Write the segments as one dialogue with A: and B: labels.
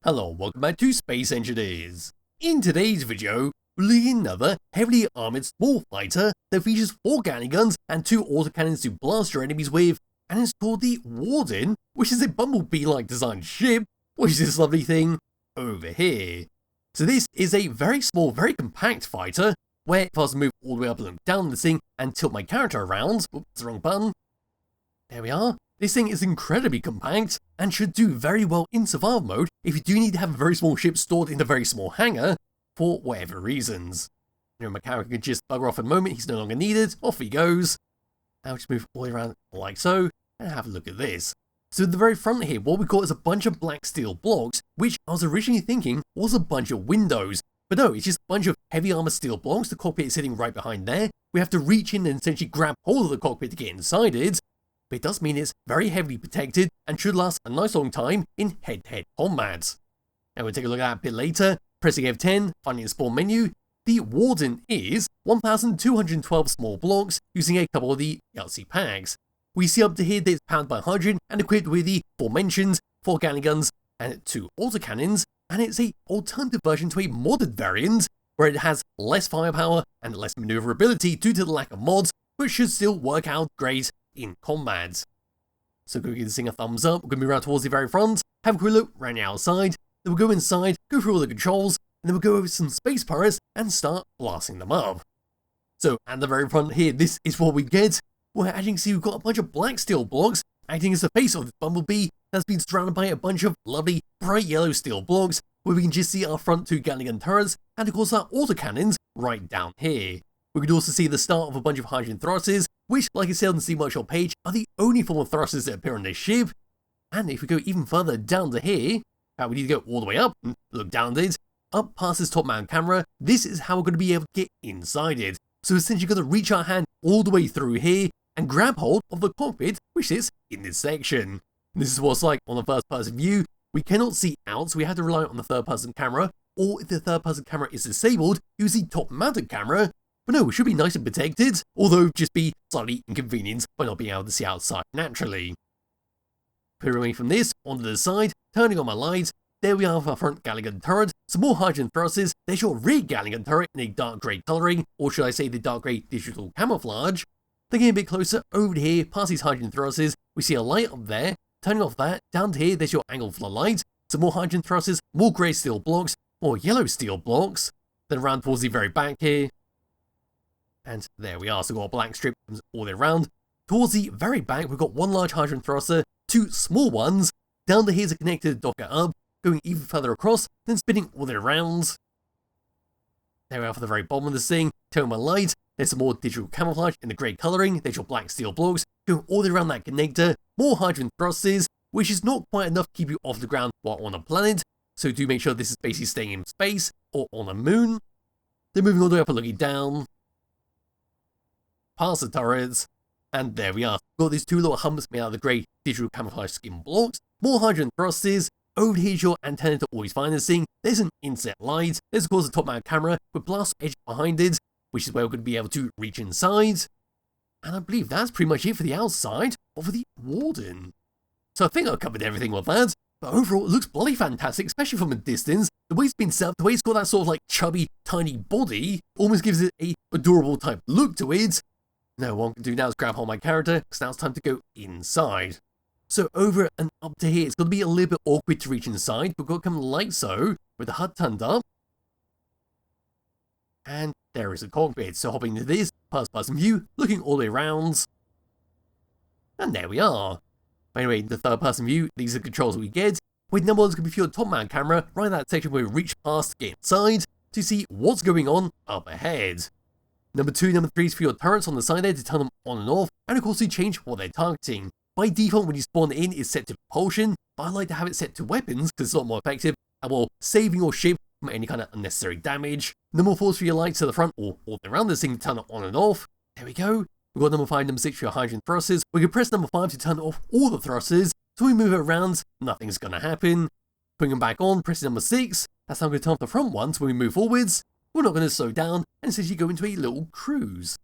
A: Hello, welcome back to Space Engineers. In today's video, we're looking at another heavily armoured small fighter that features 4 gatling guns and 2 autocannons to blast your enemies with, and it's called the Warden, which is a bumblebee-like designed ship, which is this lovely thing over here. So this is a very small, very compact fighter, where if I was to move all the way up and look down this thing and tilt my character around, oops, the wrong button, there we are. This thing is incredibly compact and should do very well in survival mode if you do need to have a very small ship stored in a very small hangar for whatever reasons. You know, my character can just bugger off in a moment, he's no longer needed, off he goes. I'll just move all the way around like so, and have a look at this. So at the very front here, what we got is a bunch of black steel blocks, which I was originally thinking was a bunch of windows. But no, it's just a bunch of heavy armor steel blocks, the cockpit is sitting right behind there. We have to reach in and essentially grab hold of the cockpit to get inside it. But it does mean it's very heavily protected and should last a nice long time in head-to-head combat. Now we'll take a look at that a bit later. Pressing F10, finding the spawn menu, the Warden is 1,212 small blocks using a couple of the Yahtzee packs. We see up to here that it's powered by hydrogen and equipped with the aforementioned 4 gatling guns and 2 autocannons, and it's an alternative version to a modded variant where it has less firepower and less maneuverability due to the lack of mods, but should still work out great in combat. So go give this thing a thumbs up, we're going to move around towards the very front, have a quick look around the outside, then we'll go inside, go through all the controls, and then we'll go over some space pirates and start blasting them up. So at the very front here, this is what we get, where as you can see we've got a bunch of black steel blocks acting as the face of this bumblebee that's been surrounded by a bunch of lovely bright yellow steel blocks, where we can just see our front 2 gatling gun turrets and of course our autocannons right down here. We can also see the start of a bunch of hydrogen thrusters, which, like I said on the Steam Workshop page, are the only form of thrusters that appear on this ship. And if we go even further down to here, we need to go all the way up and look down at it, up past this top mount camera, this is how we're going to be able to get inside it. So essentially going to reach our hand all the way through here and grab hold of the cockpit, which is in this section. And this is what it's like on the first person view. We cannot see out, so we have to rely on the third person camera, or if the third person camera is disabled, use the top mounted camera. But no, it should be nice and protected, although just be slightly inconvenienced by not being able to see outside naturally. Putting away from this, onto the side, turning on my lights, there we are with our front gatling gun turret, some more hydrogen thrusters, there's your rear gatling gun turret in a dark grey colouring, or should I say the dark grey digital camouflage. Then getting a bit closer, over here, past these hydrogen thrusters, we see a light up there, turning off that, down to here, there's your angle for the light, some more hydrogen thrusters, more grey steel blocks, more yellow steel blocks, then around towards the very back here. And there we are, so we've got a black strip all the way around. Towards the very back, we've got 1 large hydrogen thruster, 2 small ones. Down to here's a connected docker up, going even further across, then spinning all the way around. There we are for the very bottom of this thing, turning my light. There's some more digital camouflage in the grey colouring, there's your black steel blocks, going all the way around that connector, more hydrogen thrusters, which is not quite enough to keep you off the ground while on a planet, so do make sure this is basically staying in space, or on a moon. Then moving all the way up and looking down, past the turrets, and there we are. We've got these 2 little humps made out of the grey digital camouflage skin blocks, more hydrogen thrusters, over here's your antenna to always find this thing, there's an inset light, there's of course a top mount camera with blast edge behind it, which is where we're going to be able to reach inside. And I believe that's pretty much it for the outside of the Warden. So I think I've covered everything with that, but overall it looks bloody fantastic, especially from a distance. The way it's been set up, the way it's got that sort of like chubby, tiny body, almost gives it a adorable type look to it. Now what I can do now is grab hold of my character, because now it's time to go inside. So over and up to here, it's going to be a little bit awkward to reach inside. We've got to come like so, with the HUD turned up. And there is a cockpit, so hopping into this, first person view, looking all the way around. And there we are. Anyway, the third person view, these are the controls we get. With number 1 is going to be for your top mount camera, right in that section where we reach past to get inside, to see what's going on up ahead. Number 2, number 3 is for your turrets on the side there to turn them on and off, and of course to change what they're targeting. By default, when you spawn in, it's set to propulsion, but I like to have it set to weapons because it's a lot more effective and while saving your ship from any kind of unnecessary damage. Number 4 is for your lights to the front or all around this thing to turn it on and off. There we go. We've got number 5, number 6 for your hydrogen thrusters. We can press number 5 to turn off all the thrusters, so we move it around, nothing's going to happen. Putting them back on, pressing number 6, that's how I'm going to turn off the front ones when we move forwards. We're not going to slow down and essentially go into a little cruise.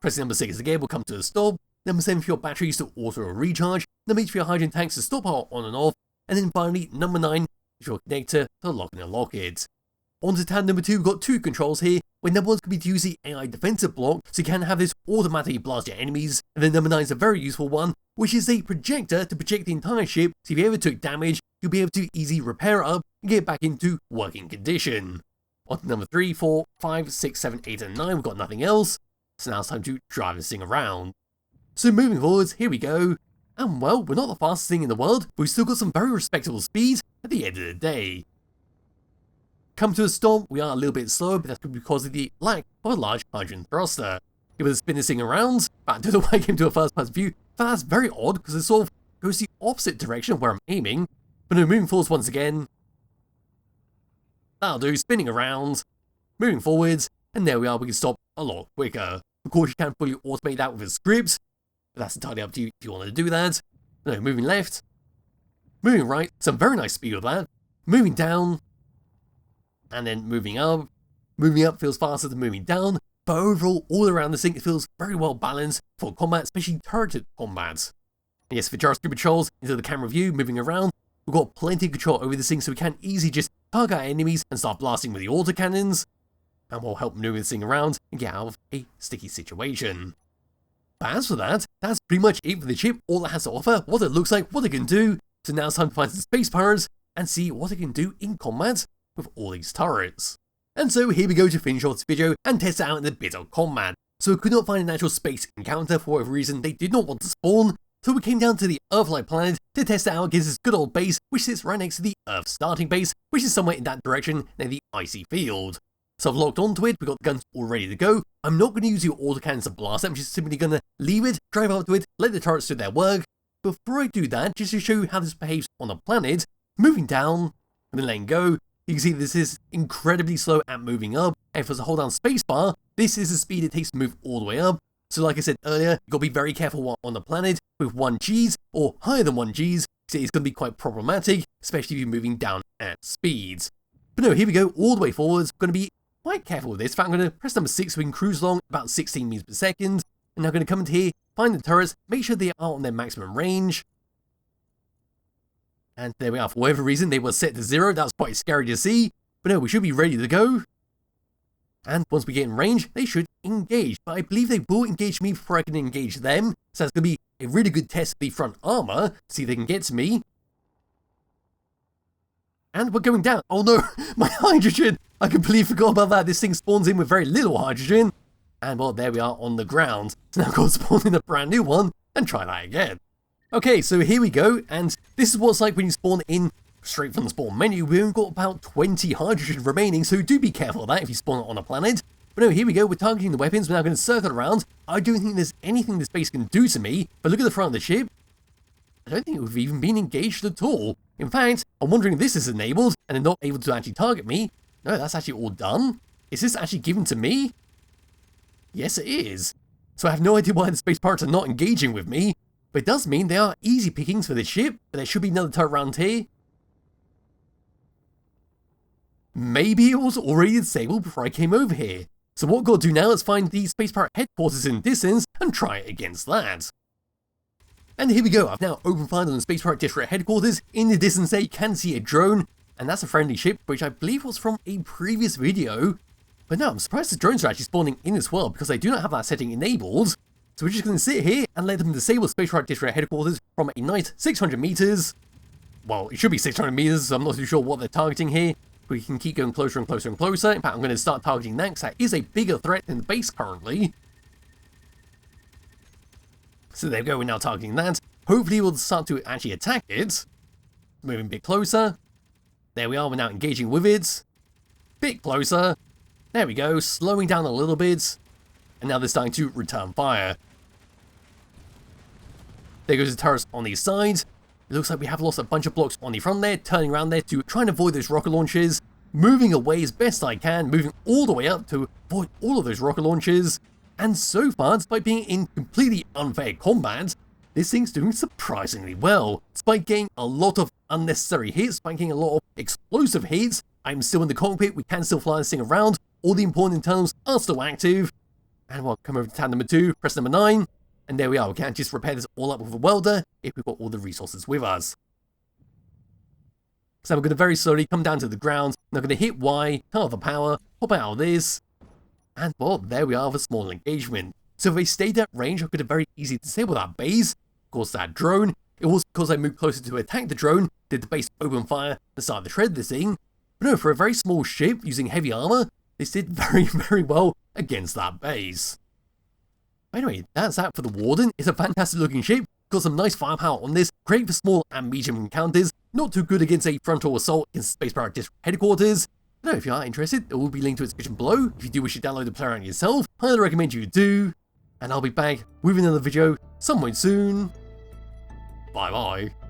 A: Pressing number 6 again will come to a stop. Number 7 for your batteries to auto recharge. Number 8 for your hydrogen tanks to stop our on and off. And then finally, number 9 your connector to lock and unlock it. On to tab number 2, we've got 2 controls here, where number 1's going to be to use the AI defensive block, so you can have this automatically blast your enemies, and then number 9 is a very useful one, which is a projector to project the entire ship, so if you ever took damage, you'll be able to easily repair it up and get back into working condition. On to number 3, 4, 5, 6, 7, 8 and 9, we've got nothing else, so now it's time to drive this thing around. So moving forwards, here we go, and well, we're not the fastest thing in the world, but we've still got some very respectable speed at the end of the day. Come to a stop, we are a little bit slower, but that's because of the lack of a large hydrogen thruster. It will spin this thing around, but I don't know why I came to a first person view, but that's very odd because it sort of goes the opposite direction of where I'm aiming. But no, moving forwards once again. That'll do, spinning around, moving forwards, and there we are, we can stop a lot quicker. Of course, you can fully automate that with a script, but that's entirely up to you if you want to do that. No, moving left, moving right, some very nice speed with that, moving down, and then moving up. Moving up feels faster than moving down, but overall, all around this thing, it feels very well balanced for combat, especially turreted combat. And yes, for JackRPG controls into the camera view, moving around, we've got plenty of control over this thing, so we can easily just target our enemies and start blasting with the autocannons, and we'll help maneuver this thing around and get out of a sticky situation. But as for that, that's pretty much it for the chip, all it has to offer, what it looks like, what it can do. So now it's time to find some space pirates and see what it can do in combat with all these turrets. And so here we go to finish off this video and test it out in a bit of combat. So we could not find an actual space encounter for whatever reason, they did not want to spawn, so we came down to the Earth-like planet to test it out against this good old base, which sits right next to the Earth starting base, which is somewhere in that direction near the icy field. So I've locked onto it, we've got the guns all ready to go. I'm not going to use your autocannons to blast it, I'm just simply going to leave it, drive up to it, let the turrets do their work. Before I do that, just to show you how this behaves on a planet, moving down, and then letting go, you can see this is incredibly slow at moving up, and if I was to hold down spacebar, this is the speed it takes to move all the way up. So like I said earlier, you've got to be very careful on the planet with 1 Gs or higher than 1 Gs, because it's going to be quite problematic, especially if you're moving down at speeds. But no, here we go, all the way forwards, going to be quite careful with this. In fact, I'm going to press number 6 so we can cruise along about 16 meters per second, and now I'm going to come into here, find the turrets, make sure they are on their maximum range. And there we are, for whatever reason they were set to 0, that was quite scary to see, but no, we should be ready to go. And once we get in range, they should engage, but I believe they will engage me before I can engage them, so that's going to be a really good test of the front armor, to see if they can get to me. And we're going down. Oh no, my hydrogen! I completely forgot about that, this thing spawns in with very little hydrogen. And well, there we are on the ground, so now I've got to spawn in a brand new one, and try that again. Okay, so here we go, and this is what it's like when you spawn in straight from the spawn menu. We've only got about 20 hydrogen remaining, so do be careful of that if you spawn on a planet. But no, here we go, we're targeting the weapons, we're now going to circle around. I don't think there's anything this base can do to me, but look at the front of the ship. I don't think we've even been engaged at all. In fact, I'm wondering if this is enabled, and they're not able to actually target me. No, that's actually all done. Is this actually given to me? Yes, it is. So I have no idea why the space pirates are not engaging with me. But it does mean they are easy pickings for this ship, but there should be another turret around here. Maybe it was already disabled before I came over here. So what I've got to do now is find the space pirate headquarters in the distance and try it against that. And here we go, I've now opened fire on the space pirate district headquarters. In the distance there you can see a drone, and that's a friendly ship, which I believe was from a previous video. But no, I'm surprised the drones are actually spawning in as well, because I do not have that setting enabled. So we're just going to sit here and let them disable Space Pirate District headquarters from a nice 600 meters. Well, it should be 600 meters, so I'm not too sure what they're targeting here. We can keep going closer and closer and closer. In fact, I'm going to start targeting that because that is a bigger threat than the base currently. So there we go, we're now targeting that. Hopefully we'll start to actually attack it. Moving a bit closer. There we are, we're now engaging with it. Bit closer. There we go, slowing down a little bit. And now they're starting to return fire. There goes the turrets on these sides. It looks like we have lost a bunch of blocks on the front there, turning around there to try and avoid those rocket launches. Moving away as best I can, moving all the way up to avoid all of those rocket launches. And so far, despite being in completely unfair combat, this thing's doing surprisingly well. Despite getting a lot of unnecessary hits, despite getting a lot of explosive hits, I'm still in the cockpit, we can still fly this thing around. All the important internals are still active. And we'll come over to tab number 2, press number 9, and there we are. We can just repair this all up with a welder if we've got all the resources with us. So I'm going to very slowly come down to the ground, and I'm going to hit Y, turn off the power, pop out of this, and well, there we are with a small engagement. So if they stayed at range, I could have very easily disabled that base, of course that drone. It was because I moved closer to attack the drone, did the base open fire and started to shred this thing. But no, for a very small ship using heavy armor, this did very well against that base. Anyway, that's that for the Warden. It's a fantastic looking ship, got some nice firepower on this, great for small and medium encounters, not too good against a frontal assault in Space Pirate District headquarters. But no, if you are interested, there will be linked to its description below. If you do wish to download the player around yourself, I highly recommend you do. And I'll be back with another video some point soon. Bye bye.